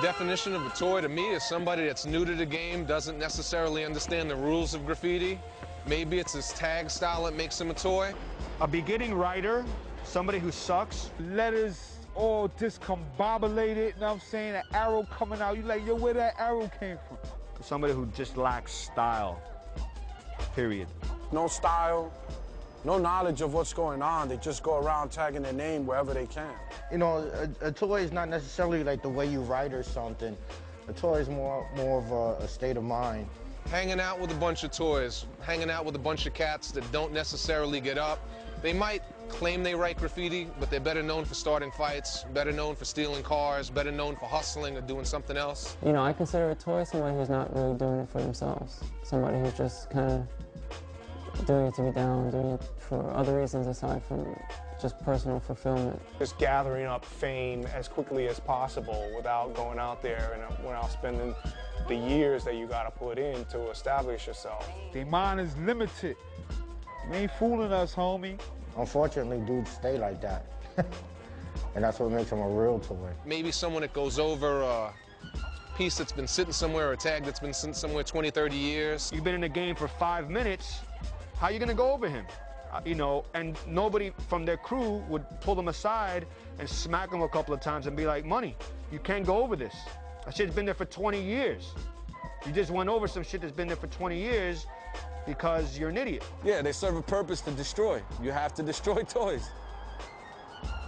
definition of a toy to me is somebody that's new to the game, doesn't necessarily understand the rules of graffiti. Maybe it's his tag style that makes him a toy. A beginning writer, somebody who sucks. Letters all discombobulated, you know what I'm saying? An arrow coming out, you like, yo, where that arrow came from? Somebody who just lacks style, period. No style, no knowledge of what's going on. They just go around tagging their name wherever they can. You know, a toy is not necessarily like the way you write or something. A toy is more of a state of mind. Hanging out with a bunch of toys, hanging out with a bunch of cats that don't necessarily get up. They might claim they write graffiti, but they're better known for starting fights, better known for stealing cars, better known for hustling or doing something else. You know, I consider a toy somebody who's not really doing it for themselves. Somebody who's just kind of doing it to be down, doing it for other reasons aside from just personal fulfillment. Just gathering up fame as quickly as possible without going out there and without spending the years that you got to put in to establish yourself. Their mind is limited. You ain't fooling us, homie. Unfortunately, dudes stay like that. And that's what makes them a real toy. Maybe someone that goes over a piece that's been sitting somewhere, or a tag that's been sitting somewhere 20, 30 years. You've been in the game for 5 minutes, how you gonna go over him? You know, and nobody from their crew would pull them aside and smack them a couple of times and be like, money, you can't go over this. That shit's been there for 20 years. You just went over some shit that's been there for 20 years because you're an idiot. Yeah, they serve a purpose to destroy. You have to destroy toys.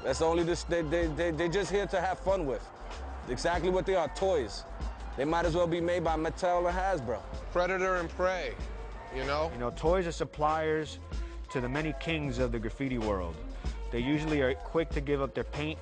That's only this, they're just here to have fun with. Exactly what they are, toys. They might as well be made by Mattel or Hasbro. Predator and prey, you know? You know, toys are suppliers to the many kings of the graffiti world. They usually are quick to give up their paint.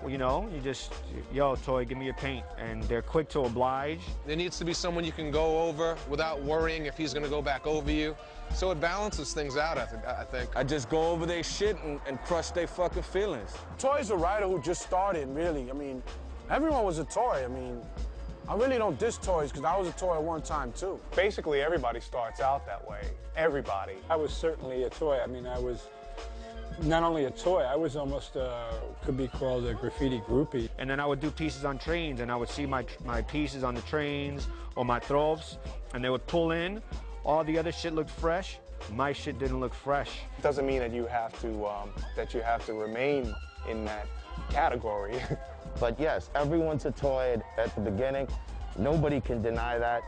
You know, you just, yo, toy, give me your paint. And they're quick to oblige. There needs to be someone you can go over without worrying if he's gonna go back over you. So it balances things out, I think. I just go over their shit and crush their fucking feelings. Toy's a writer who just started, really. I mean, everyone was a toy. I mean, I really don't diss toys because I was a toy at one time, too. Basically, everybody starts out that way. Everybody. I was certainly a toy. I mean, I was not only a toy, I was almost, could be called a graffiti groupie. And then I would do pieces on trains, and I would see my pieces on the trains or my trovs, and they would pull in. All the other shit looked fresh. My shit didn't look fresh. It doesn't mean that you have to remain in that category. But yes, everyone's a toy at the beginning. Nobody can deny that.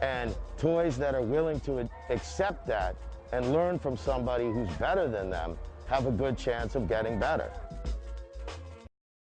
And toys that are willing to accept that and learn from somebody who's better than them have a good chance of getting better.